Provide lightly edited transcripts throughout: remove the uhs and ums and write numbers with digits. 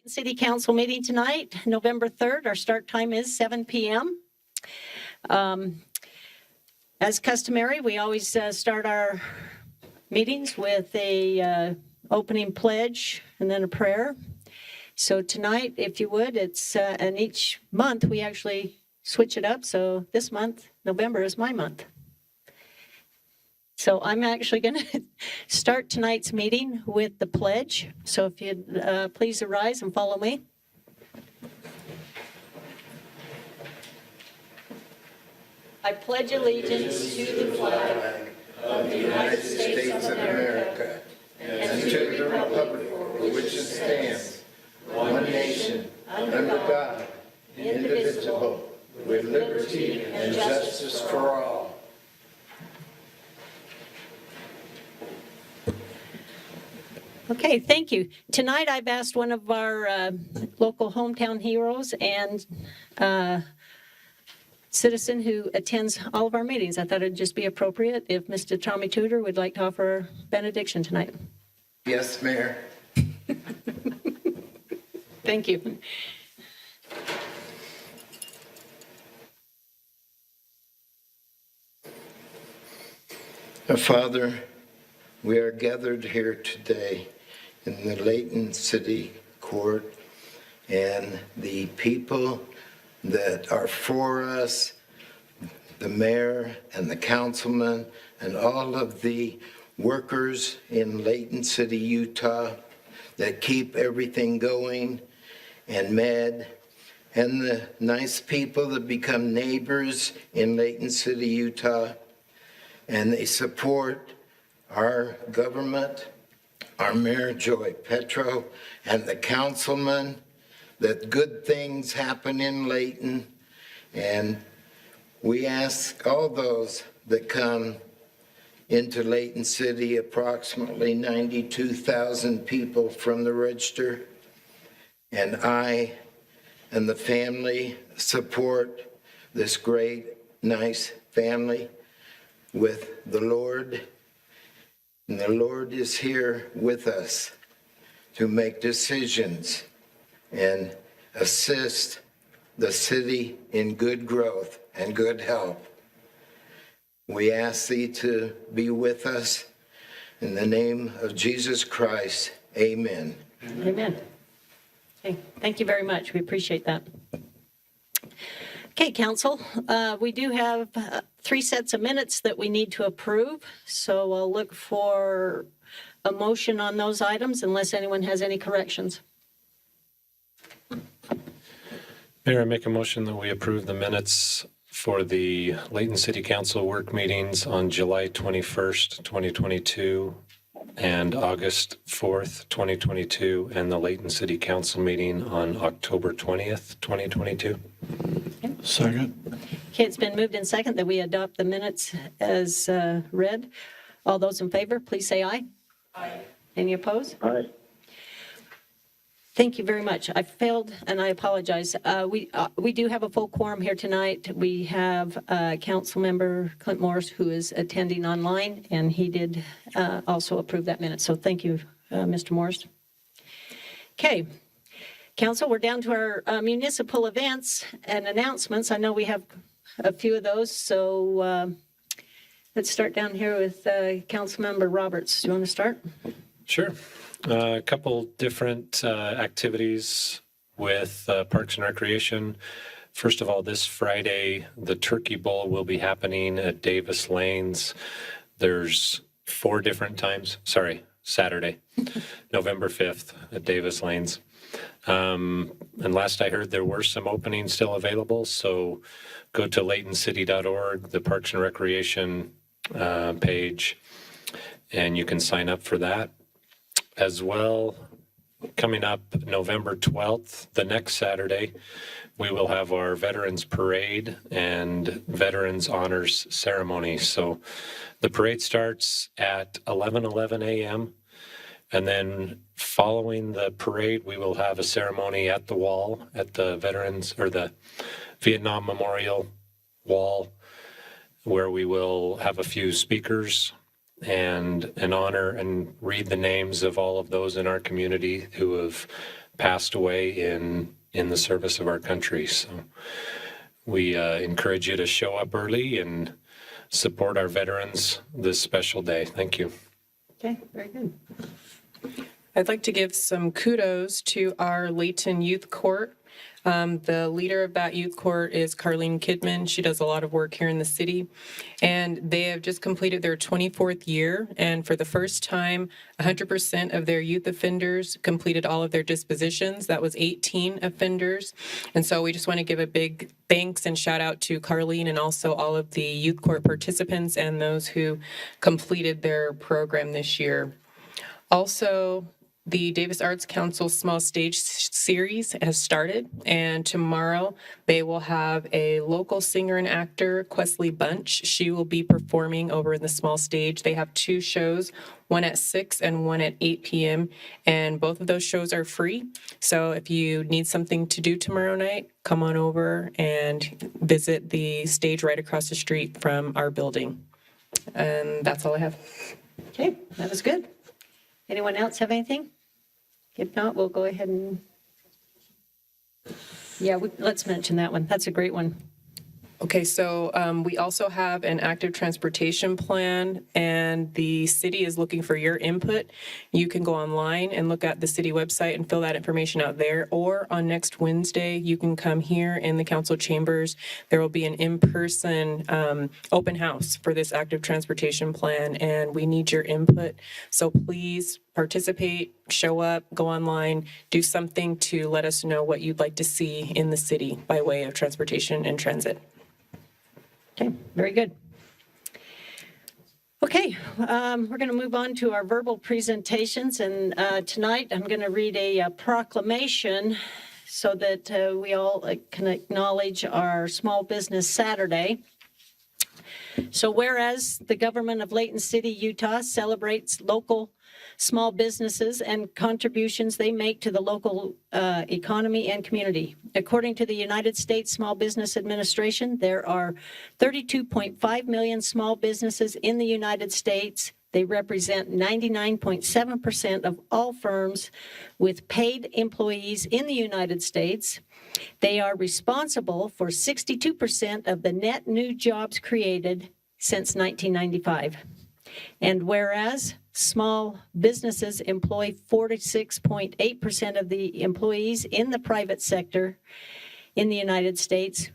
City Council meeting tonight, November 3rd. Our start time is 7 p.m. As customary, we always start our meetings with a opening pledge and then a prayer. So tonight, if you would, it's and each month we actually switch it up. So this month, November, is my month. So I'm actually going to start tonight's meeting with the pledge. So if you'd please arise and follow me. I pledge allegiance to the flag of the United States of America and to the republic for which it stands, one nation, under God, indivisible, with liberty and justice for all. Okay, thank you. Tonight I've asked one of our local hometown heroes and citizen who attends all of our meetings. I thought it'd just be appropriate if Mr. Tommy Tudor would like to offer benediction tonight. Yes, Mayor. Thank you. Father, we are gathered here today in the Layton City Court, and the people that are for us, the mayor and the councilman, and all of the workers in Layton City, Utah, that keep everything going, and Med, and the nice people that become neighbors in Layton City, Utah, and they support our government, our Mayor Joy Petro, and the councilman, that good things happen in Layton. And we ask all those that come into Layton City, approximately 92,000 people from the register, and I and the family support this great, nice family with the Lord. And the Lord is here with us to make decisions and assist the city in good growth and good health. We ask thee to be with us in the name of Jesus Christ. Amen. Amen. Okay, thank you very much. We appreciate that. Okay, Council, we do have 3 sets of minutes that we need to approve, so I'll look for a motion on those items unless anyone has any corrections. Mayor, I make a motion that we approve the minutes for the Layton City Council work meetings on July 21st, 2022, and August 4th, 2022, and the Layton City Council meeting on October 20th, 2022. Second. Okay, it's been moved in second that we adopt the minutes as read. All those in favor, please say aye. Aye. Any opposed? Aye. Thank you very much. I failed, and I apologize. We do have a full quorum here tonight. We have Council Member Clint Morris, who is attending online, and he did also approve that minute. So thank you, Mr. Morris. Okay. Council, we're down to our municipal events and announcements. I know we have a few of those, so let's start down here with Councilmember Roberts. Do you want to start? Sure. A couple different activities with Parks and Recreation. First of all, this Friday, the Turkey Bowl will be happening at Davis Lanes. There's 4 different times. Saturday, November 5th at Davis Lanes. And last I heard, there were some openings still available, so go to laytoncity.org, the Parks and Recreation page, and you can sign up for that. As well, coming up November 12th, the next Saturday, we will have our Veterans Parade and Veterans Honors Ceremony. So the parade starts at 11:11 a.m., and then following the parade, we will have a ceremony at the wall, at the Veterans, or the Vietnam Memorial Wall, where we will have a few speakers and honor and read the names of all of those in our community who have passed away in the service of our country. So we encourage you to show up early and support our veterans this special day. Thank you. Okay, very good. I'd like to give some kudos to our Layton Youth Court. The leader of that youth court is Carlene Kidman. She does a lot of work here in the city. And they have just completed their 24th year. And for the first time, 100% of their youth offenders completed all of their dispositions. That was 18 offenders. And so we just want to give a big thanks and shout out to Carlene and also all of the youth court participants and those who completed their program this year. Also, the Davis Arts Council Small Stage Series has started, and tomorrow they will have a local singer and actor, Questley Bunch. She will be performing over in the small stage. They have 2 shows, one at 6 and one at 8 p.m., and both of those shows are free. So if you need something to do tomorrow night, come on over and visit the stage right across the street from our building. And that's all I have. Okay, that was good. Anyone else have anything? If not, we'll go ahead and, yeah, let's mention that one. That's a great one. Okay, so we also have an active transportation plan, and the city is looking for your input. You can go online and look at the city website and fill that information out there, or on next Wednesday, you can come here in the council chambers. There will be an in-person open house for this active transportation plan, and we need your input. So please participate, show up, go online, do something to let us know what you'd like to see in the city by way of transportation and transit. Okay, very good. Okay, we're going to move on to our verbal presentations, and tonight I'm going to read a proclamation so that we all can acknowledge our Small Business Saturday. So whereas the government of Layton City, Utah celebrates local small businesses and contributions they make to the local economy and community. According to the United States Small Business Administration, there are 32.5 million small businesses in the United States. They represent 99.7% of all firms with paid employees in the United States. They are responsible for 62% of the net new jobs created since 1995. And whereas small businesses employ 46.8% of the employees in the private sector in the United States,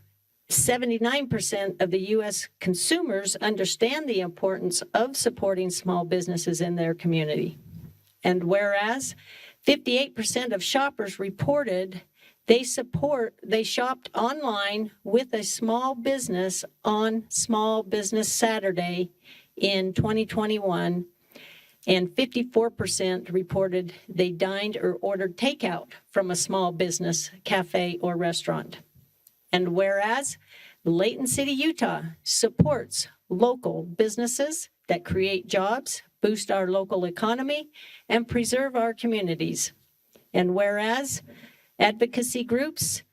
79% of the U.S. consumers understand the importance of supporting small businesses in their community. And whereas 58% of shoppers reported they shopped online with a small business on Small Business Saturday in 2021, and 54% reported they dined or ordered takeout from a small business, cafe, or restaurant. And whereas Layton City, Utah supports local businesses that create jobs, boost our local economy, and preserve our communities. And whereas advocacy groups,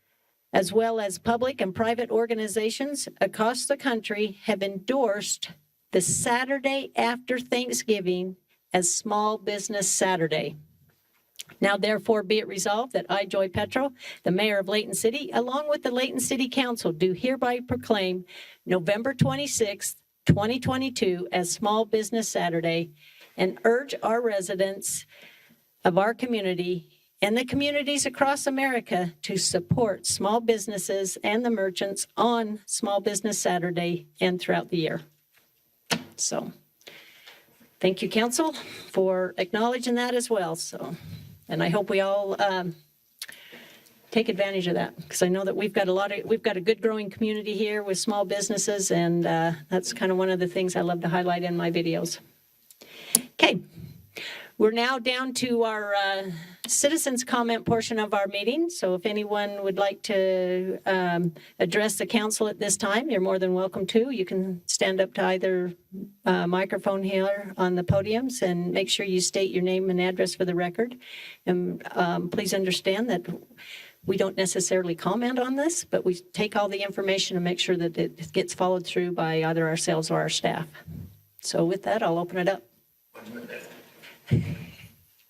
as well as public and private organizations across the country, have endorsed the Saturday after Thanksgiving as Small Business Saturday. Now, therefore, be it resolved that I, Joy Petro, the mayor of Layton City, along with the Layton City Council, do hereby proclaim November 26th, 2022 as Small Business Saturday, and urge our residents of our community and the communities across America to support small businesses and the merchants on Small Business Saturday and throughout the year. So, thank you, Council, for acknowledging that as well. So, and I hope we all take advantage of that, because I know that we've got a good growing community here with small businesses, and that's kind of one of the things I love to highlight in my videos. Okay, we're now down to our citizens comment portion of our meeting. So if anyone would like to address the council at this time, you're more than welcome to. You can stand up to either microphone here on the podiums and make sure you state your name and address for the record. And please understand that we don't necessarily comment on this, but we take all the information and make sure that it gets followed through by either ourselves or our staff. So with that, I'll open it up.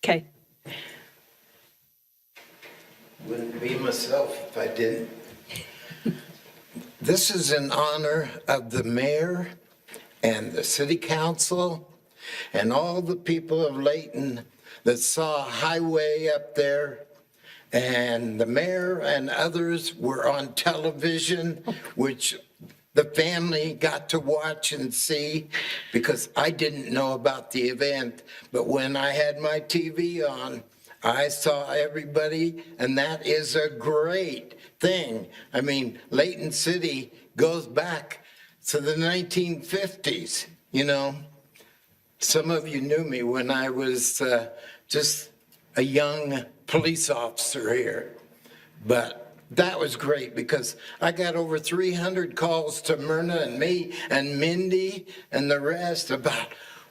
Okay. Wouldn't be myself if I didn't. This is in honor of the mayor and the city council and all the people of Layton that saw a highway up there. And the mayor and others were on television, which the family got to watch and see because I didn't know about the event. But when I had my TV on, I saw everybody, and that is a great thing. I mean, Layton City goes back to the 1950s, you know. Some of you knew me when I was just a young police officer here. But that was great because I got over 300 calls to Myrna and me and Mindy and the rest about,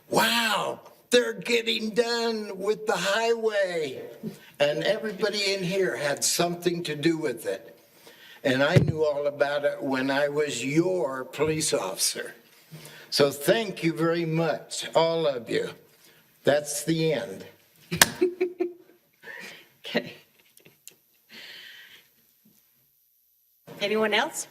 wow, they're getting done with the highway. And everybody in here had something to do with it. And I knew all about it when I was your police officer. So thank you very much, all of you. That's the end. Okay. Anyone else?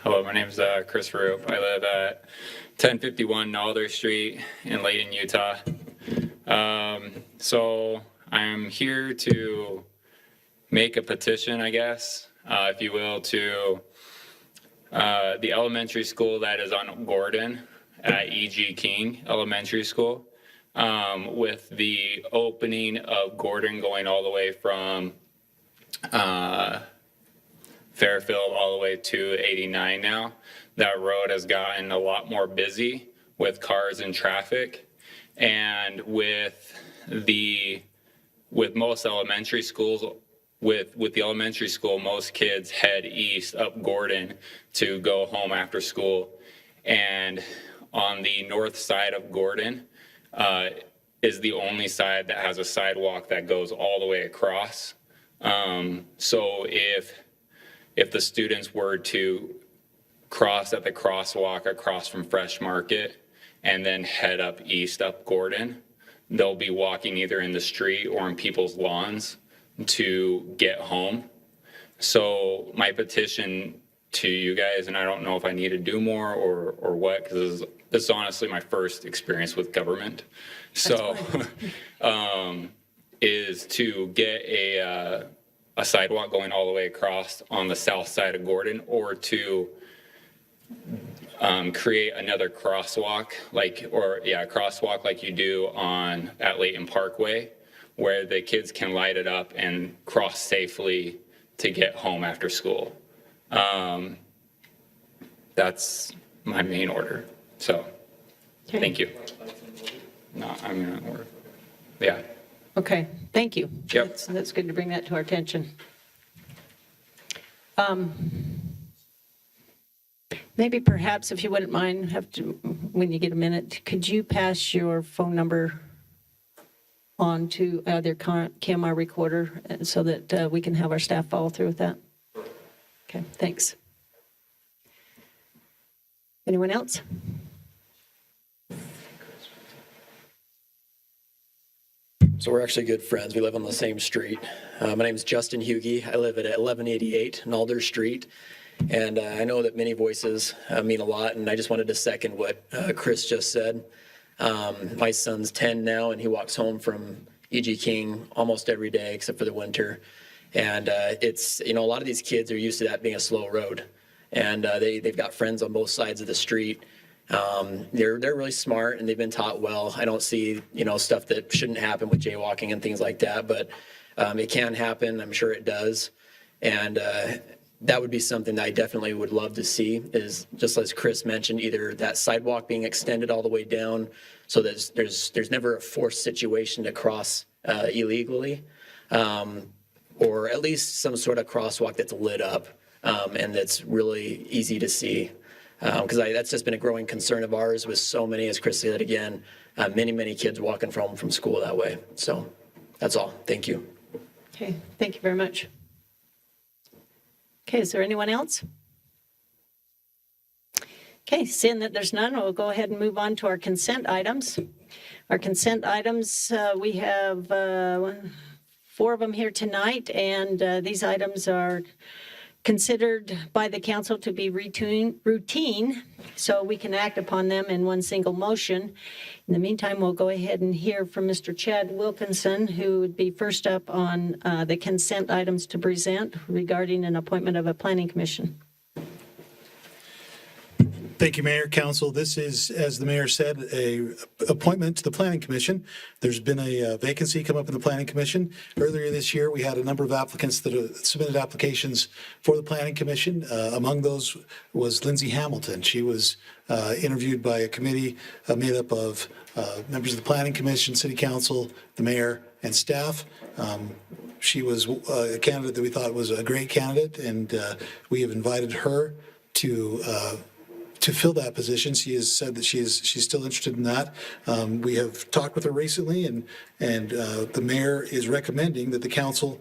Hello, my name is Chris Roop. I live at 1051 Nalder Street in Layton, Utah. So I'm here to make a petition, I guess, if you will, to the elementary school that is on Gordon at E.G. King Elementary School, with the opening of Gordon going all the way from Fairfield all the way to 89 now. That road has gotten a lot more busy with cars and traffic. And with most elementary schools, with the elementary school, most kids head east up Gordon to go home after school. And on the north side of Gordon is the only side that has a sidewalk that goes all the way across. So if the students were to cross at the crosswalk across from Fresh Market and then head up east up Gordon, they'll be walking either in the street or in people's lawns to get home. So my petition to you guys, and I don't know if I need to do more or what, because this is honestly my first experience with government. So is to get a sidewalk going all the way across on the south side of Gordon, or to create another crosswalk crosswalk like you do at Layton Parkway, where the kids can light it up and cross safely to get home after school. That's my main order. So, Okay. thank you. No, I'm gonna order. Yeah. Okay, thank you. Yep. That's good to bring that to our attention. Maybe perhaps, if you wouldn't mind, when you get a minute, could you pass your phone number on to either Kim, our recorder, so that we can have our staff follow through with that? Okay, thanks. Anyone else? So we're actually good friends. We live on the same street. My name is Justin Hugie. I live at 1188 Nalder Street. And I know that many voices mean a lot, and I just wanted to second what Chris just said. My son's 10 now, and he walks home from E.G. King almost every day except for the winter. And it's, a lot of these kids are used to that being a slow road. And they've got friends on both sides of the street. They're really smart, and they've been taught well. I don't see, stuff that shouldn't happen with jaywalking and things like that, but it can happen. I'm sure it does. And that would be something that I definitely would love to see, is just as Chris mentioned, either that sidewalk being extended all the way down so that there's never a forced situation to cross illegally, or at least some sort of crosswalk that's lit up and that's really easy to see. Because that's just been a growing concern of ours, with so many, as Chris said again, many kids walking home from school that way. So that's all. Thank you. Okay, thank you very much. Okay, is there anyone else? Okay, seeing that there's none, we'll go ahead and move on to our consent items. Our consent items, we have 4 of them here tonight, and these items are considered by the council to be routine, so we can act upon them in one single motion. In the meantime, we'll go ahead and hear from Mr. Chad Wilkinson, who would be first up on the consent items to present regarding an appointment of a planning commission. Thank you, Mayor, Council. This is, as the mayor said, a appointment to the Planning Commission. There's been a vacancy come up in the Planning Commission. Earlier this year, we had a number of applicants that submitted applications for the Planning Commission. Among those was Lindsay Hamilton. She was interviewed by a committee made up of members of the Planning Commission, City Council, the mayor, and staff. She was a candidate that we thought was a great candidate, and we have invited her to fill that position. She has said that she's still interested in that. We have talked with her recently, and the mayor is recommending that the council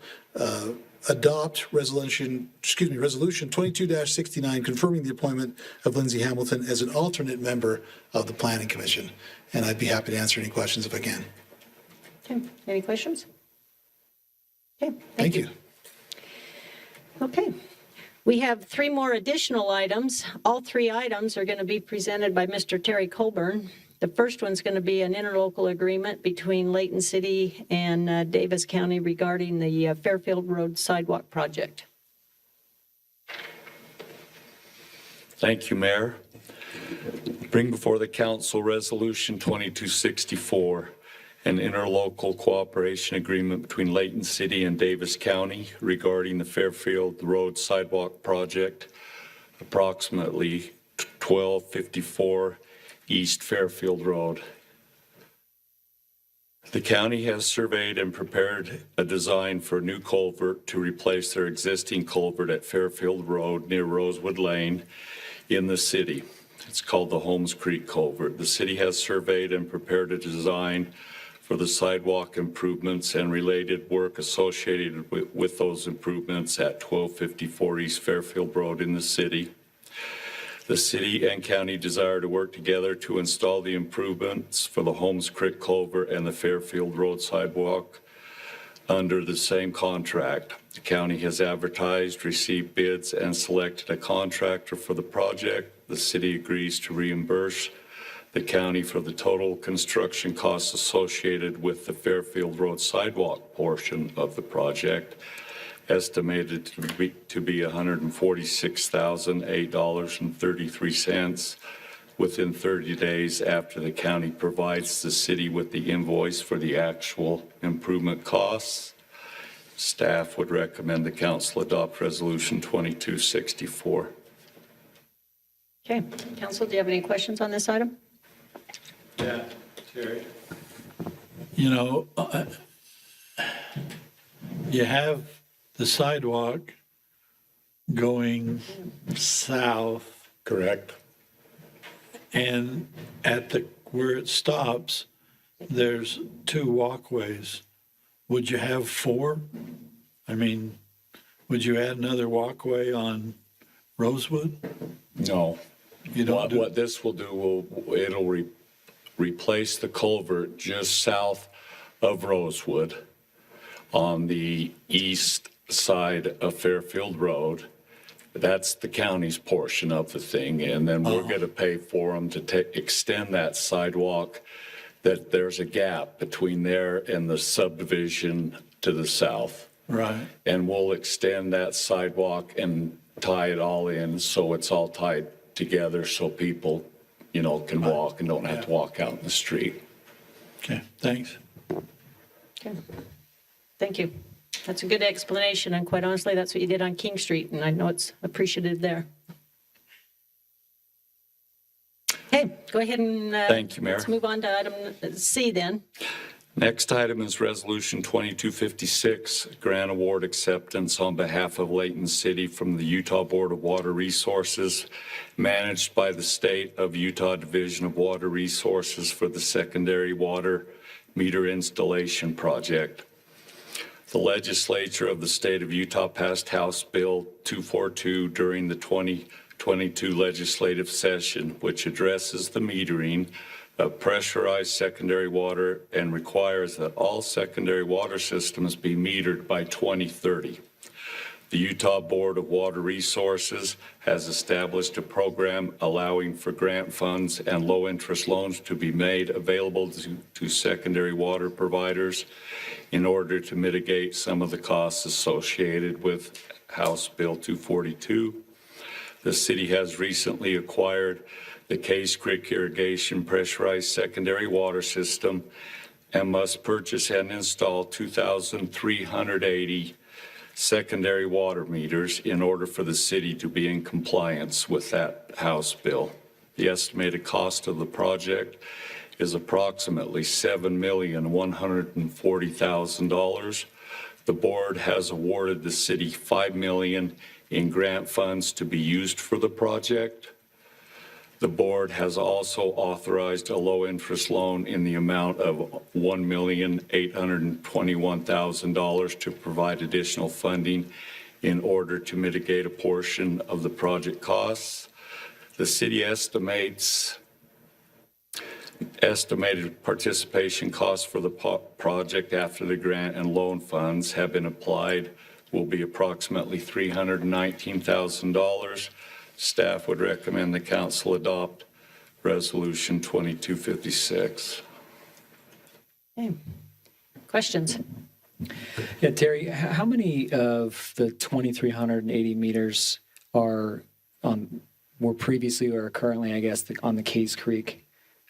adopt resolution 22-69, confirming the appointment of Lindsay Hamilton as an alternate member of the Planning Commission. And I'd be happy to answer any questions if I can. Okay, any questions? Okay, Thank you. Okay. We have 3 more additional items. All 3 items are going to be presented by Mr. Terry Colburn. The first one's going to be an interlocal agreement between Layton City and Davis County regarding the Fairfield Road Sidewalk project. Thank you, Mayor. Bring before the council Resolution 2264, an interlocal cooperation agreement between Layton City and Davis County regarding the Fairfield Road Sidewalk Project, approximately 1254 East Fairfield Road. The county has surveyed and prepared a design for a new culvert to replace their existing culvert at Fairfield Road near Rosewood Lane in the city. It's called the Holmes Creek Culvert. The city has surveyed and prepared a design for the sidewalk improvements and related work associated with those improvements at 1254 East Fairfield Road in the city. The city and county desire to work together to install the improvements for the Holmes Creek Culvert and the Fairfield Road sidewalk under the same contract. The county has advertised, received bids, and selected a contractor for the project. The city agrees to reimburse the county for the total construction costs associated with the Fairfield Road sidewalk portion of the project, estimated to be $146,008.33 within 30 days after the county provides the city with the invoice for the actual improvement costs. Staff would recommend the council adopt Resolution 2264. Okay, council, do you have any questions on this item? Yeah, Terry. You know, you have the sidewalk going south, Correct. and where it stops, there's 2 walkways. Would you have 4? I mean, would you add another walkway on Rosewood? No. You don't do What this will do, it'll replace the culvert just south of Rosewood on the east side of Fairfield Road. That's the county's portion of the thing, and then we're going to pay for them to extend that sidewalk, that there's a gap between there and the subdivision to the south. right. And we'll extend that sidewalk and tie it all in so it's all tied together so people, can walk and don't have to walk out in the street. Okay, thanks. Okay. Thank you. That's a good explanation, and quite honestly, that's what you did on King Street, and I know it's appreciated there. Okay, go ahead and... Thank you, Mayor. Let's move on to item C then. Next item is Resolution 2256, grant award acceptance on behalf of Layton City from the Utah Board of Water Resources, managed by the State of Utah Division of Water Resources for the secondary water meter installation project. The legislature of the state of Utah passed House Bill 242 during the 22 legislative session, which addresses the metering of pressurized secondary water and requires that all secondary water systems be metered by 2030. The Utah Board of Water Resources has established a program allowing for grant funds and low-interest loans to be made available to secondary water providers in order to mitigate some of the costs associated with House Bill 242. The city has recently acquired the Case Creek Irrigation Pressurized Secondary Water System and must purchase and install 2,380 secondary water meters in order for the city to be in compliance with that House bill. The estimated cost of the project is approximately $7,140,000. The board has awarded the city $5 million in grant funds to be used for the project. The board has also authorized a low-interest loan in the amount of $1,821,000 to provide additional funding in order to mitigate a portion of the project costs. The city estimated participation costs for the project after the grant and loan funds have been applied will be approximately $319,000. Staff would recommend the council adopt Resolution 2256. Okay. Questions? Yeah, Terry, how many of the 2,380 meters were previously or are currently, I guess, on the Case Creek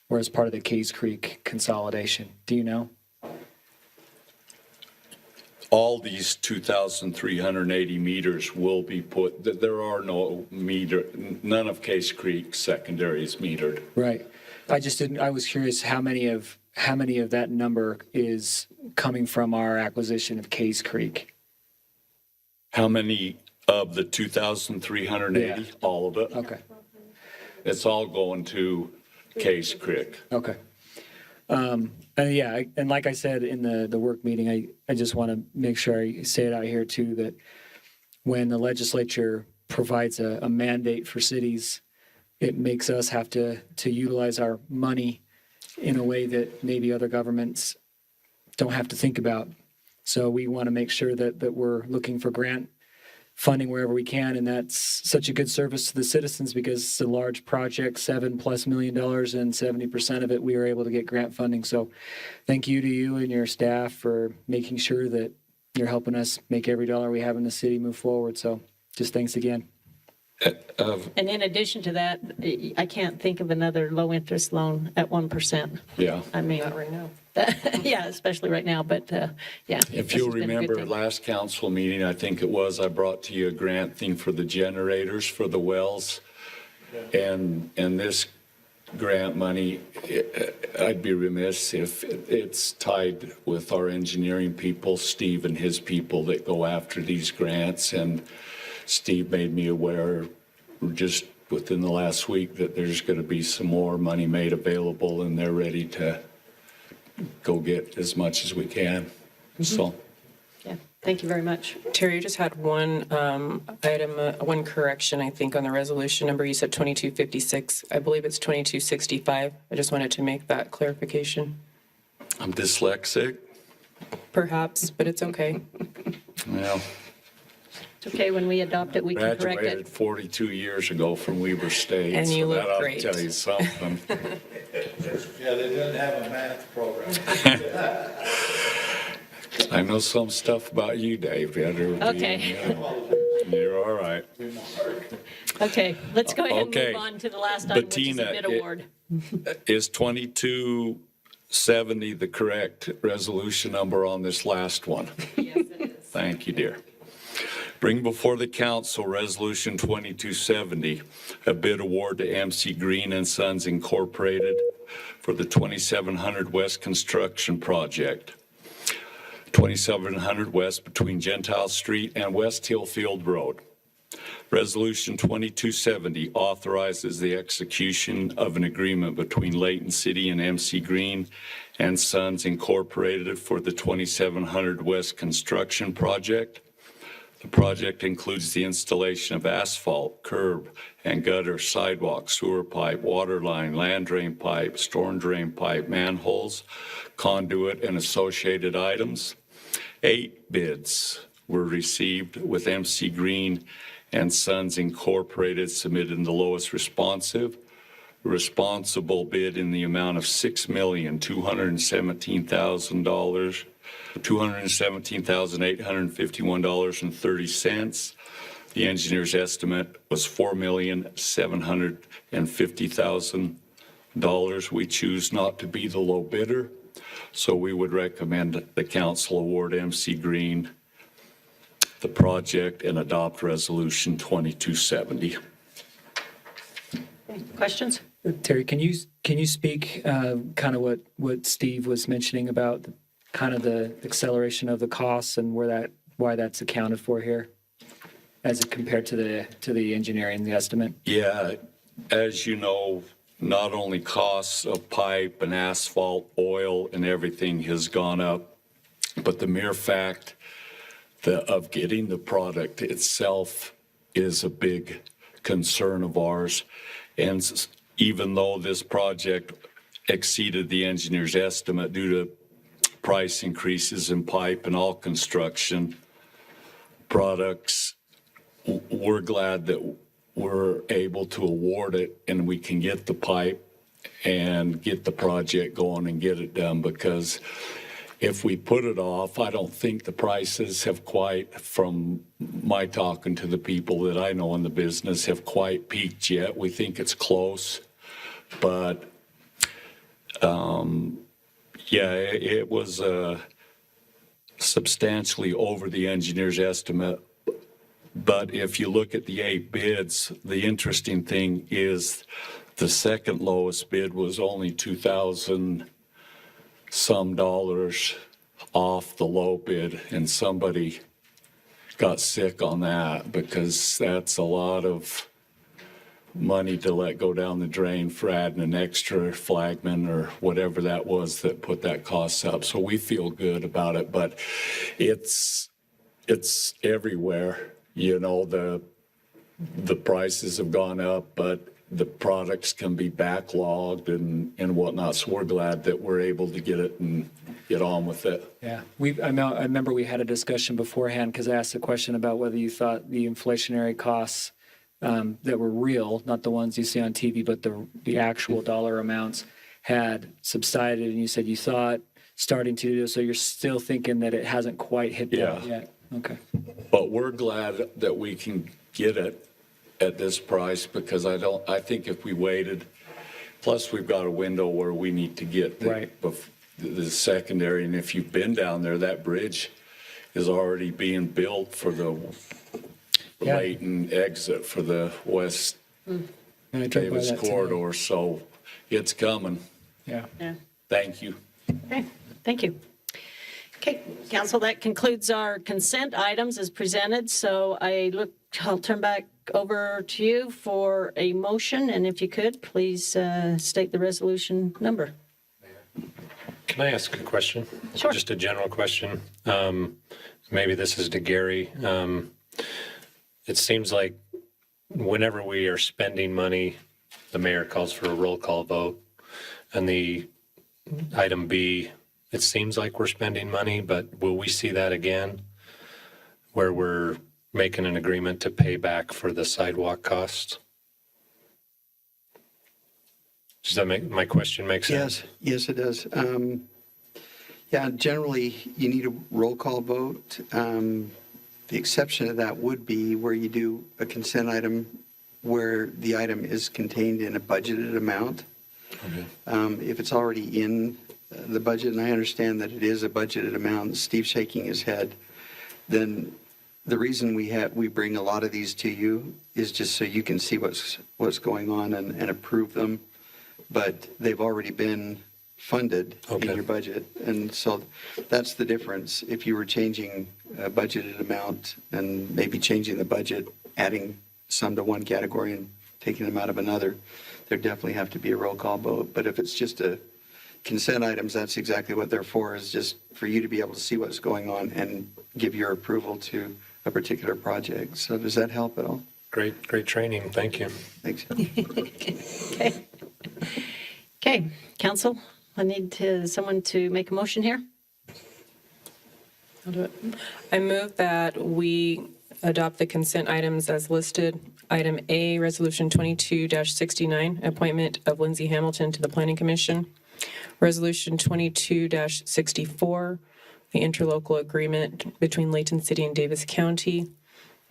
or as part of the Case Creek consolidation? Do you know? All these 2,380 meters will be put, there are no none of Case Creek secondary is metered. Right. I was curious how many of that number is coming from our acquisition of Case Creek? How many of the 2,380? Yeah. All of it. Okay. It's all going to Case Creek. Okay. And like I said in the work meeting, I just want to make sure I say it out here too, that when the legislature provides a mandate for cities, it makes us have to utilize our money in a way that maybe other governments don't have to think about. So we want to make sure that we're looking for grant funding wherever we can, and that's such a good service to the citizens because it's a large project, $7+ million, and 70% of it we were able to get grant funding. So thank you to you and your staff for making sure that you're helping us make every dollar we have in the city move forward. So just thanks again. And in addition to that, I can't think of another low-interest loan at 1%. Yeah. I mean, Not right now. yeah, especially right now, but yeah. If this you'll has been a good remember thing. last council meeting, I think it was, I brought to you a grant thing for the generators for the wells. And this grant money, I'd be remiss if it's tied with our engineering people, Steve and his people that go after these grants. And Steve made me aware just within the last week that there's going to be some more money made available and they're ready to go get as much as we can. So. Yeah, thank you very much. Terry, you just had one item, one correction, I think, on the resolution number. You said 2256. I believe it's 2265. I just wanted to make that clarification. I'm dyslexic. Perhaps, but it's okay. Well, It's okay, when we adopt it, we can correct graduated it. 42 years ago from Weber State. And you so look that ought to great. tell you something. Yeah, they didn't have a math program. I know some stuff about you, Dave. Okay. You're all right. Okay, let's go ahead and Okay. move on to the last item, which is a Bettina, bid award. Is 2270 the correct resolution number on this last one? Yes, it is. Thank you, dear. Bring before the council Resolution 2270, a bid award to MC Green and Sons Incorporated for the 2700 West construction project. 2700 West between Gentile Street and West Hillfield Road. Resolution 2270 authorizes the execution of an agreement between Layton City and MC Green and Sons Incorporated for the 2700 West construction project. The project includes the installation of asphalt, curb and gutter, sidewalk, sewer pipe, water line, land drain pipe, storm drain pipe, manholes, conduit, and associated items. 8 bids were received, with MC Green and Sons Incorporated submitting the lowest responsible bid in the amount of $6,217,000. $217,851.30. The engineer's estimate was $4,750,000. We choose not to be the low bidder, so we would recommend the council award MC Green the project and adopt Resolution 2270. Questions? Terry, can you speak kind of what Steve was mentioning about kind of the acceleration of the costs and why that's accounted for here, as it compared to the engineering, the estimate? Yeah, as you know, not only costs of pipe and asphalt, oil, and everything has gone up, but the mere fact of getting the product itself is a big concern of ours. And even though this project exceeded the engineer's estimate due to price increases in pipe and all construction products, we're glad that we're able to award it and we can get the pipe and get the project going and get it done, because if we put it off, I don't think the prices have quite, from my talking to the people that I know in the business, have quite peaked yet. We think it's close, but yeah, it was substantially over the engineer's estimate. But if you look at the 8 bids, the interesting thing is the second lowest bid was only $2,000 some off the low bid, and somebody got sick on that, because that's a lot of money to let go down the drain for adding an extra flagman or whatever that was that put that cost up. So we feel good about it, but it's everywhere. You know, the prices have gone up, but the products can be backlogged and whatnot. So we're glad that we're able to get it and get on with it. Yeah, I remember we had a discussion beforehand, because I asked a question about whether you thought the inflationary costs that were real, not the ones you see on TV, but the actual dollar amounts had subsided, and you said you thought starting to do, so you're still thinking that it hasn't quite hit that yet. Okay. But we're glad that we can get it at this price, because I think if we waited, plus we've got a window where we need to get the secondary, and if you've been down there, that bridge is already being built for the Layton exit for the West Davis corridor, so it's coming. Yeah. Thank you. Okay, thank you. Okay, council, that concludes our consent items as presented. So I'll turn back over to you for a motion, and if you could, please state the resolution number. Can I ask a question? Sure. Just a general question. Maybe this is to Gary. It seems like whenever we are spending money, the mayor calls for a roll call vote. And the item B, it seems like we're spending money, but will we see that again, where we're making an agreement to pay back for the sidewalk costs? Does that make my question make sense? Yes, it does. Yeah, generally, you need a roll call vote. The exception of that would be where you do a consent item where the item is contained in a budgeted amount. Okay. If it's already in the budget, and I understand that it is a budgeted amount, Steve's shaking his head, then the reason we bring a lot of these to you is just so you can see what's going on and approve them. But they've already been funded in your budget. And so that's the difference. If you were changing a budgeted amount and maybe changing the budget, adding some to one category and taking them out of another, there'd definitely have to be a roll call vote. But if it's just a consent items, that's exactly what they're for, is just for you to be able to see what's going on and give your approval to a particular project. So does that help at all? Great training. Thank you. Thanks. Okay. Okay, council, I need someone to make a motion here. I'll do it. I move that we adopt the consent items as listed. Item A, Resolution 22-69, appointment of Lindsay Hamilton to the Planning Commission. Resolution 22-64, the interlocal agreement between Layton City and Davis County.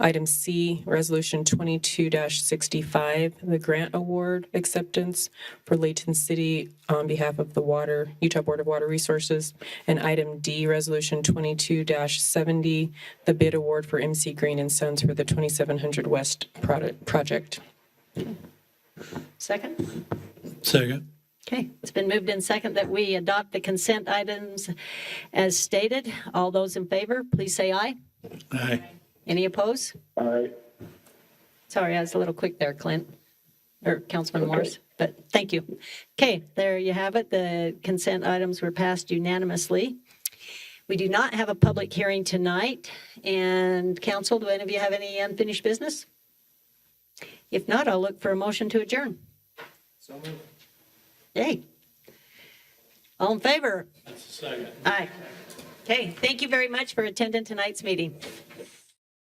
Item C, Resolution 22-65, the grant award acceptance for Layton City on behalf of the Utah Board of Water Resources. And item D, Resolution 22-70, the bid award for MC Green and Sons for the 2700 West project. Second? Second. Okay, it's been moved in second that we adopt the consent items as stated. All those in favor, please say aye. Aye. Any opposed? Aye. Sorry, I was a little quick there, Clint, or Councilman Morris, but thank you. Okay, there you have it. The consent items were passed unanimously. We do not have a public hearing tonight. And council, do any of you have any unfinished business? If not, I'll look for a motion to adjourn. So moved. Yay. All in favor? That's the second. Aye. Okay, thank you very much for attending tonight's meeting.